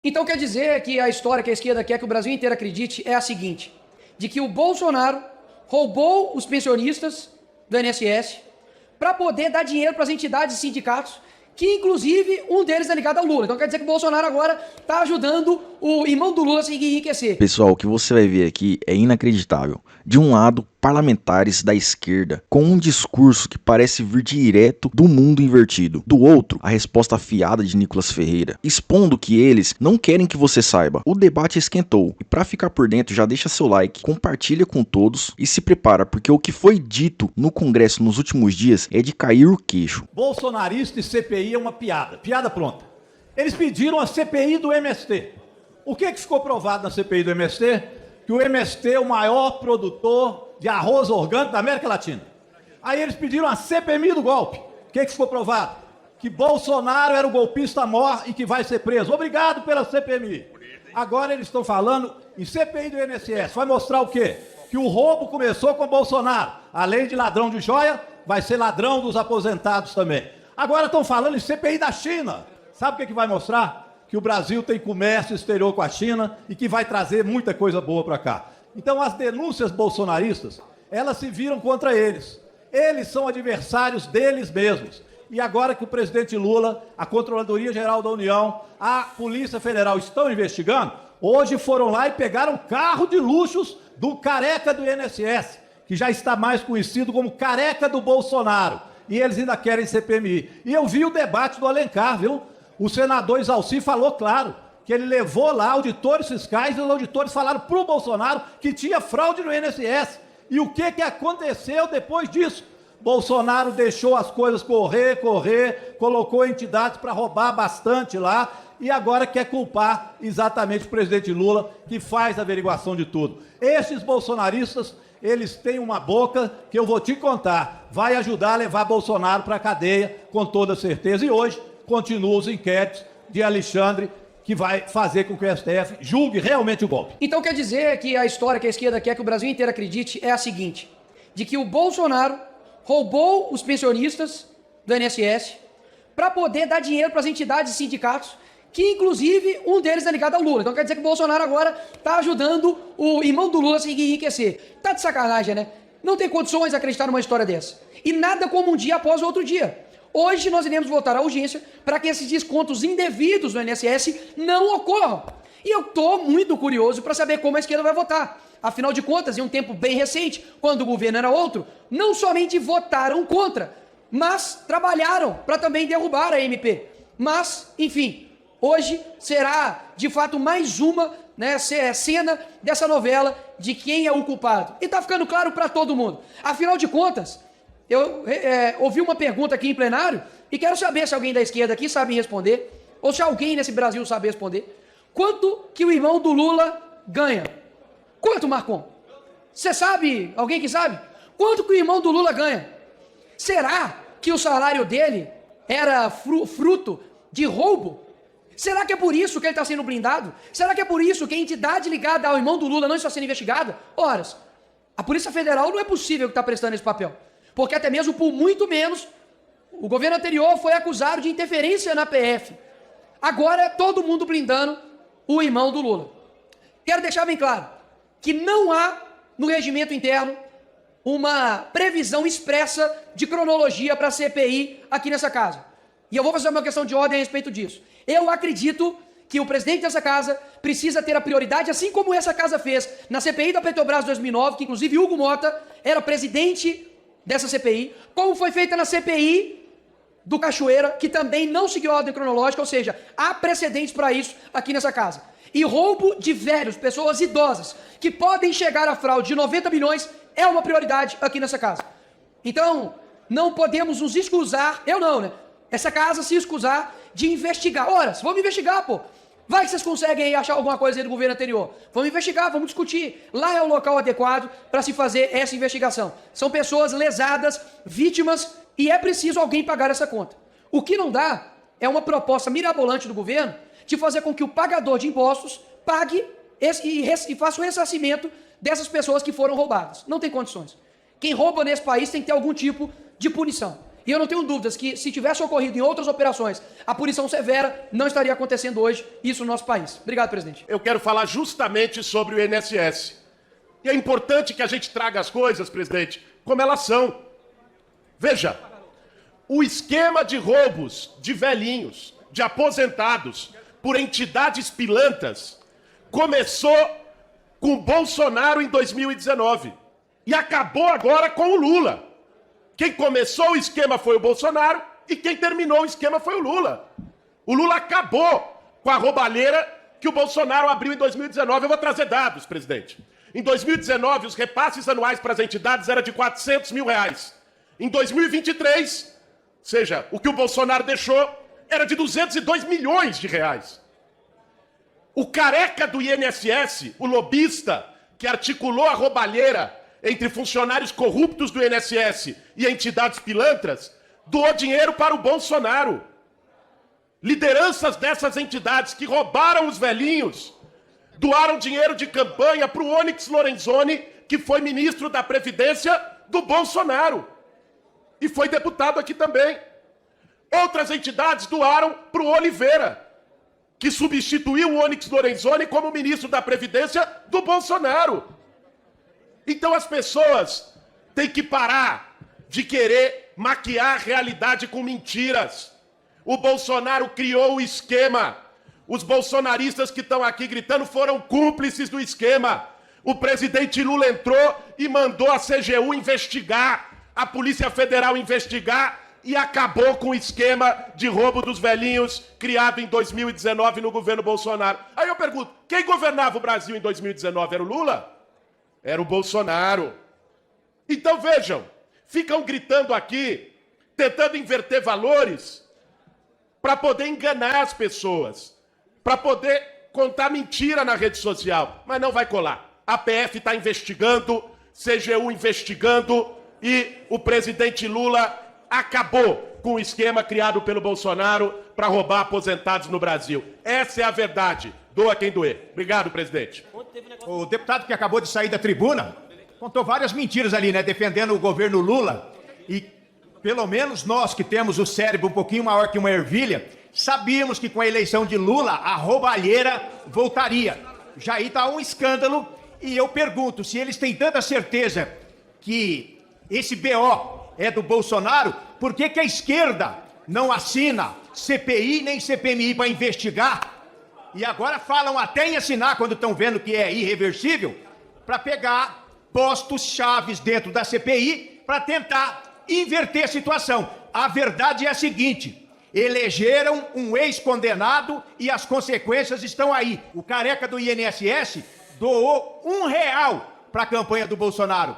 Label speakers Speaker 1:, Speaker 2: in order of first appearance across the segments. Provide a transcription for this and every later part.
Speaker 1: Então quer dizer que a história que a esquerda quer que o Brasil inteiro acredite é a seguinte, de que o Bolsonaro roubou os pensionistas do INSS para poder dar dinheiro para as entidades e sindicatos, que inclusive um deles é ligado ao Lula. Então quer dizer que o Bolsonaro agora está ajudando o irmão do Lula a se enriquecer.
Speaker 2: Pessoal, o que você vai ver aqui é inacreditável. De um lado, parlamentares da esquerda com um discurso que parece vir direto do mundo invertido. Do outro, a resposta afiada de Nicolas Ferreira, expondo que eles não querem que você saiba. O debate esquentou e para ficar por dentro já deixa seu like, compartilha com todos e se prepara porque o que foi dito no Congresso nos últimos dias é de cair o queixo.
Speaker 3: Bolsonarista e CPI é uma piada, piada pronta. Eles pediram a CPI do MST. O que ficou provado na CPI do MST? Que o MST é o maior produtor de arroz orgânico da América Latina. Aí eles pediram a CPMI do golpe. O que ficou provado? Que Bolsonaro era o golpista mor e que vai ser preso. Obrigado pela CPMI. Agora eles estão falando em CPI do INSS. Vai mostrar o quê? Que o roubo começou com Bolsonaro. Além de ladrão de joia, vai ser ladrão dos aposentados também. Agora estão falando em CPI da China. Sabe o que vai mostrar? Que o Brasil tem comércio exterior com a China e que vai trazer muita coisa boa para cá. Então as denúncias bolsonaristas, elas se viram contra eles. Eles são adversários deles mesmos. E agora que o presidente Lula, a Controladoria Geral da União, a Polícia Federal estão investigando, hoje foram lá e pegaram carro de luxos do careca do INSS, que já está mais conhecido como careca do Bolsonaro. E eles ainda querem CPMI. E eu vi o debate do Alencar, viu? O senador Isalci falou claro que ele levou lá auditores fiscais e os auditores falaram para o Bolsonaro que tinha fraude no INSS. E o que aconteceu depois disso? Bolsonaro deixou as coisas correr, colocou entidades para roubar bastante lá e agora quer culpar exatamente o presidente Lula, que faz a averiguação de tudo. Esses bolsonaristas, eles têm uma boca que eu vou te contar, vai ajudar a levar Bolsonaro para a cadeia com toda certeza. E hoje continuam os inquéritos de Alexandre, que vai fazer com que o STF julgue realmente o golpe.
Speaker 1: Então quer dizer que a história que a esquerda quer que o Brasil inteiro acredite é a seguinte, de que o Bolsonaro roubou os pensionistas do INSS para poder dar dinheiro para as entidades e sindicatos, que inclusive um deles é ligado ao Lula. Então quer dizer que o Bolsonaro agora está ajudando o irmão do Lula a se enriquecer. Tá de sacanagem, né? Não tem condições de acreditar numa história dessa. E nada como um dia após o outro dia. Hoje nós iremos votar a urgência para que esses descontos indevidos no INSS não ocorram. E eu estou muito curioso para saber como a esquerda vai votar. Afinal de contas, em um tempo bem recente, quando o governo era outro, não somente votaram contra, mas trabalharam para também derrubar a MP. Mas, enfim, hoje será de fato mais uma cena dessa novela de quem é o culpado. E está ficando claro para todo mundo. Afinal de contas, eu ouvi uma pergunta aqui em plenário e quero saber se alguém da esquerda aqui sabe responder, ou se alguém nesse Brasil sabe responder. Quanto que o irmão do Lula ganha? Quanto, Marcon? Você sabe? Alguém que sabe? Quanto que o irmão do Lula ganha? Será que o salário dele era fruto de roubo? Será que é por isso que ele está sendo blindado? Será que é por isso que a entidade ligada ao irmão do Lula não está sendo investigada? Ora, a Polícia Federal não é possível que está prestando esse papel. Porque até mesmo por muito menos, o governo anterior foi acusado de interferência na PF. Agora é todo mundo blindando o irmão do Lula. Quero deixar bem claro que não há no regimento interno uma previsão expressa de cronologia para a CPI aqui nessa casa. E eu vou fazer uma questão de ordem a respeito disso. Eu acredito que o presidente dessa casa precisa ter a prioridade, assim como essa casa fez na CPI da Petrobras 2009, que inclusive Hugo Mota era presidente dessa CPI, como foi feita na CPI do Cachoeira, que também não seguiu a ordem cronológica, ou seja, há precedentes para isso aqui nessa casa. E roubo de velhos, pessoas idosas, que podem chegar à fraude de 90 milhões, é uma prioridade aqui nessa casa. Então, não podemos nos excusar, eu não, né? Essa casa se excusar de investigar. Ora, vamos investigar, pô. Vai que vocês conseguem aí achar alguma coisa aí do governo anterior. Vamos investigar, vamos discutir. Lá é o local adequado para se fazer essa investigação. São pessoas lesadas, vítimas, e é preciso alguém pagar essa conta. O que não dá é uma proposta mirabolante do governo de fazer com que o pagador de impostos pague e faça o ressarcimento dessas pessoas que foram roubadas. Não tem condições. Quem rouba nesse país tem que ter algum tipo de punição. E eu não tenho dúvidas que, se tivesse ocorrido em outras operações a punição severa, não estaria acontecendo hoje isso no nosso país. Obrigado, presidente.
Speaker 4: Eu quero falar justamente sobre o INSS. E é importante que a gente traga as coisas, presidente, como elas são. Veja, o esquema de roubos de velhinhos, de aposentados, por entidades pilantras, começou com o Bolsonaro em 2019 e acabou agora com o Lula. Quem começou o esquema foi o Bolsonaro e quem terminou o esquema foi o Lula. O Lula acabou com a roubalheira que o Bolsonaro abriu em 2019. Eu vou trazer dados, presidente. Em 2019, os repasses anuais para as entidades eram de R$400 mil. Em 2023, ou seja, o que o Bolsonaro deixou era de 202 milhões de reais. O careca do INSS, o lobista que articulou a roubalheira entre funcionários corruptos do INSS e entidades pilantras, doou dinheiro para o Bolsonaro. Lideranças dessas entidades que roubaram os velhinhos doaram dinheiro de campanha para o Onyx Lorenzoni, que foi ministro da Previdência do Bolsonaro. E foi deputado aqui também. Outras entidades doaram para o Oliveira, que substituiu o Onyx Lorenzoni como ministro da Previdência do Bolsonaro. Então as pessoas têm que parar de querer maquiar a realidade com mentiras. O Bolsonaro criou o esquema. Os bolsonaristas que estão aqui gritando foram cúmplices do esquema. O presidente Lula entrou e mandou a CGU investigar, a Polícia Federal investigar e acabou com o esquema de roubo dos velhinhos criado em 2019 no governo Bolsonaro. Aí eu pergunto, quem governava o Brasil em 2019? Era o Lula? Era o Bolsonaro. Então vejam, ficam gritando aqui, tentando inverter valores para poder enganar as pessoas, para poder contar mentira na rede social, mas não vai colar. A PF está investigando, CGU investigando e o presidente Lula acabou com o esquema criado pelo Bolsonaro para roubar aposentados no Brasil. Essa é a verdade. Doa quem doer. Obrigado, presidente.
Speaker 5: O deputado que acabou de sair da tribuna contou várias mentiras ali, né, defendendo o governo Lula. E pelo menos nós que temos o cérebro um pouquinho maior que uma ervilha, sabíamos que com a eleição de Lula a roubalheira voltaria. Já aí está um escândalo e eu pergunto, se eles têm tanta certeza que esse BO é do Bolsonaro, por que que a esquerda não assina CPI nem CPMI para investigar? E agora falam até em assinar, quando estão vendo que é irreversível, para pegar postos chaves dentro da CPI para tentar inverter a situação. A verdade é a seguinte: elegeram um ex-condenado e as consequências estão aí. O careca do INSS doou R$1 para a campanha do Bolsonaro.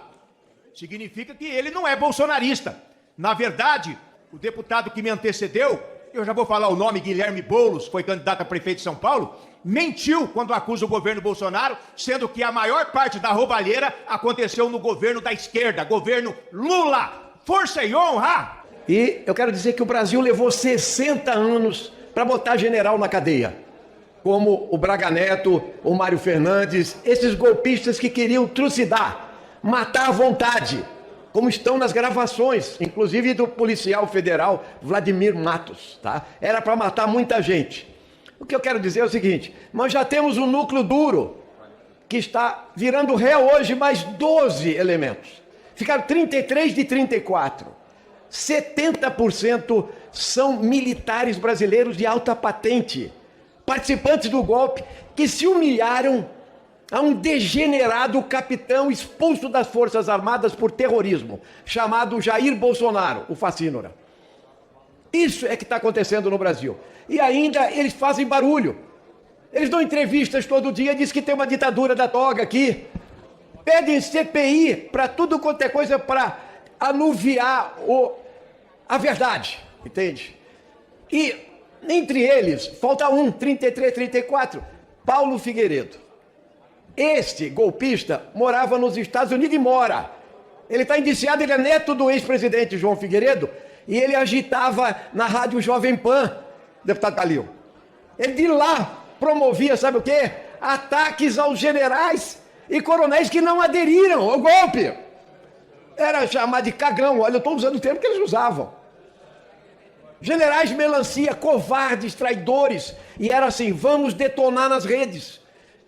Speaker 5: Significa que ele não é bolsonarista. Na verdade, o deputado que me antecedeu, eu já vou falar o nome, Guilherme Boulos, foi candidato a prefeito de São Paulo, mentiu quando acusa o governo Bolsonaro, sendo que a maior parte da roubalheira aconteceu no governo da esquerda, governo Lula. Força e honra!
Speaker 6: E eu quero dizer que o Brasil levou 60 anos para botar general na cadeia, como o Braga Neto, o Mário Fernandes, esses golpistas que queriam trucidar, matar à vontade, como estão nas gravações, inclusive do policial federal Vladimir Matos, tá? Era para matar muita gente. O que eu quero dizer é o seguinte: nós já temos um núcleo duro, que está virando réu hoje mais 12 elementos. Ficaram 33 de 34. 70% são militares brasileiros de alta patente, participantes do golpe, que se humilharam a um degenerado capitão expulso das Forças Armadas por terrorismo, chamado Jair Bolsonaro, o facínora. Isso é que está acontecendo no Brasil. E ainda eles fazem barulho. Eles dão entrevistas todo dia, dizem que tem uma ditadura da toga aqui. Pedem CPI para tudo quanto é coisa para anuviar a verdade, entende? E entre eles, falta um, 33, 34, Paulo Figueiredo. Este golpista morava nos Estados Unidos e mora. Ele está indiciado, ele é neto do ex-presidente João Figueiredo, e ele agitava na rádio Jovem Pan, deputado Calil. Ele de lá promovia, sabe o quê? Ataques aos generais e coronéis que não aderiram ao golpe. Era chamado de cagão, olha, eu estou usando o termo que eles usavam. Generais melancia, covardes, traidores. E era assim, vamos detonar nas redes.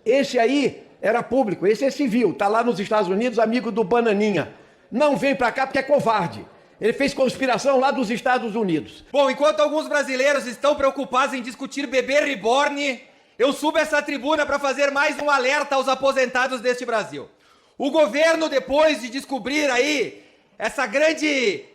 Speaker 6: Esse aí era público, esse é civil, está lá nos Estados Unidos, amigo do Bananinha. Não vem para cá porque é covarde. Ele fez conspiração lá dos Estados Unidos.
Speaker 7: Bom, enquanto alguns brasileiros estão preocupados em discutir bebê reborn, eu subo essa tribuna para fazer mais um alerta aos aposentados deste Brasil. O governo, depois de descobrir aí essa grande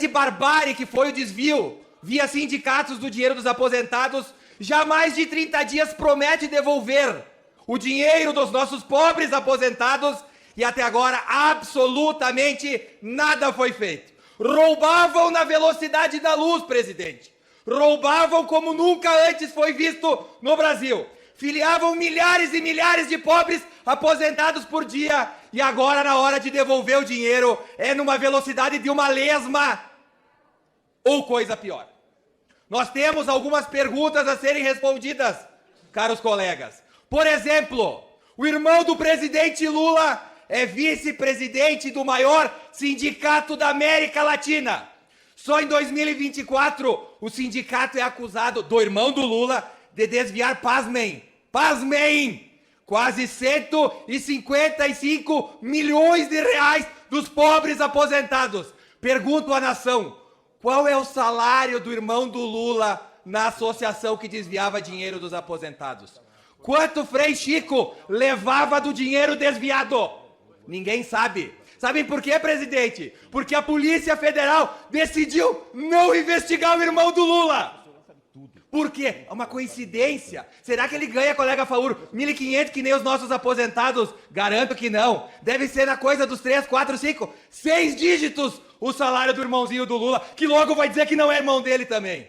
Speaker 7: barbárie que foi o desvio via sindicatos do dinheiro dos aposentados, já há mais de 30 dias promete devolver o dinheiro dos nossos pobres aposentados e até agora absolutamente nada foi feito. Roubavam na velocidade da luz, presidente. Roubavam como nunca antes foi visto no Brasil. Filiavam milhares e milhares de pobres aposentados por dia e agora, na hora de devolver o dinheiro, é numa velocidade de uma lesma ou coisa pior. Nós temos algumas perguntas a serem respondidas, caros colegas. Por exemplo, o irmão do presidente Lula é vice-presidente do maior sindicato da América Latina. Só em 2024, o sindicato é acusado, do irmão do Lula, de desviar, pasmem, quase 155 milhões de reais dos pobres aposentados. Pergunto à nação, qual é o salário do irmão do Lula na associação que desviava dinheiro dos aposentados? Quanto Frei Chico levava do dinheiro desviado? Ninguém sabe. Sabem por quê, presidente? Porque a Polícia Federal decidiu não investigar o irmão do Lula. Por quê? É uma coincidência. Será que ele ganha, colega Faur, 1.500 que nem os nossos aposentados? Garanto que não. Deve ser na coisa dos 3, 4, 5, 6 dígitos o salário do irmãozinho do Lula, que logo vai dizer que não é irmão dele também.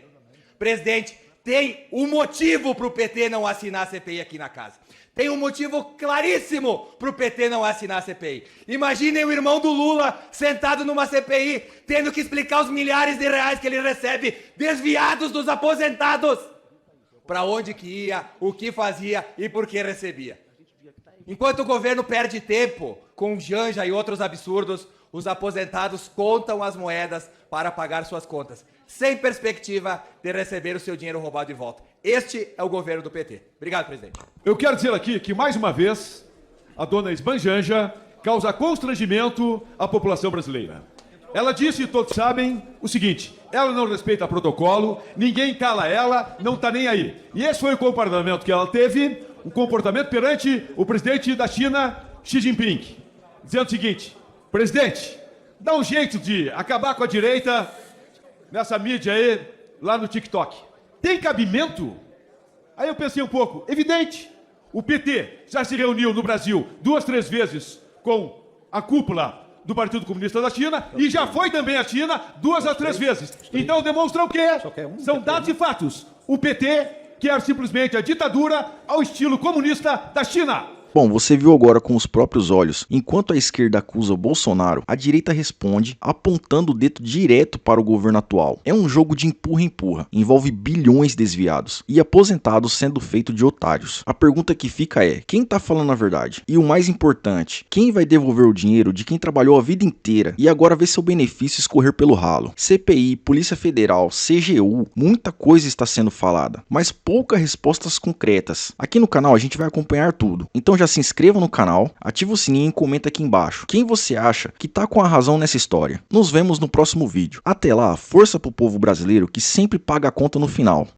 Speaker 7: Presidente, tem um motivo para o PT não assinar a CPI aqui na casa. Tem um motivo claríssimo para o PT não assinar a CPI. Imaginem o irmão do Lula sentado numa CPI, tendo que explicar os milhares de reais que ele recebe desviados dos aposentados. Para onde que ia, o que fazia e por que recebia. Enquanto o governo perde tempo com Janja e outros absurdos, os aposentados contam as moedas para pagar suas contas, sem perspectiva de receber o seu dinheiro roubado de volta. Este é o governo do PT. Obrigado, presidente.
Speaker 8: Eu quero dizer aqui que, mais uma vez, a dona Esbanjanja causa constrangimento à população brasileira. Ela disse, e todos sabem, o seguinte: ela não respeita protocolo, ninguém cala ela, não está nem aí. E esse foi o comportamento que ela teve, o comportamento perante o presidente da China, Xi Jinping, dizendo o seguinte: presidente, dá um jeito de acabar com a direita nessa mídia aí, lá no TikTok. Tem cabimento? Aí eu pensei um pouco, evidente, o PT já se reuniu no Brasil 2, 3 vezes com a cúpula do Partido Comunista da China e já foi também à China 2 a 3 vezes. Então demonstra o quê? São dados e fatos. O PT quer simplesmente a ditadura ao estilo comunista da China.
Speaker 2: Bom, você viu agora com os próprios olhos. Enquanto a esquerda acusa Bolsonaro, a direita responde apontando o dedo direto para o governo atual. É um jogo de empurra-empurra, envolve bilhões desviados e aposentados sendo feito de otários. A pergunta que fica é, quem tá falando a verdade? E o mais importante, quem vai devolver o dinheiro de quem trabalhou a vida inteira e agora vê seu benefício escorrer pelo ralo? CPI, Polícia Federal, CGU, muita coisa está sendo falada, mas poucas respostas concretas. Aqui no canal a gente vai acompanhar tudo, então já se inscreva no canal, ativa o sininho e comenta aqui embaixo quem você acha que tá com a razão nessa história. Nos vemos no próximo vídeo. Até lá, força pro povo brasileiro que sempre paga a conta no final.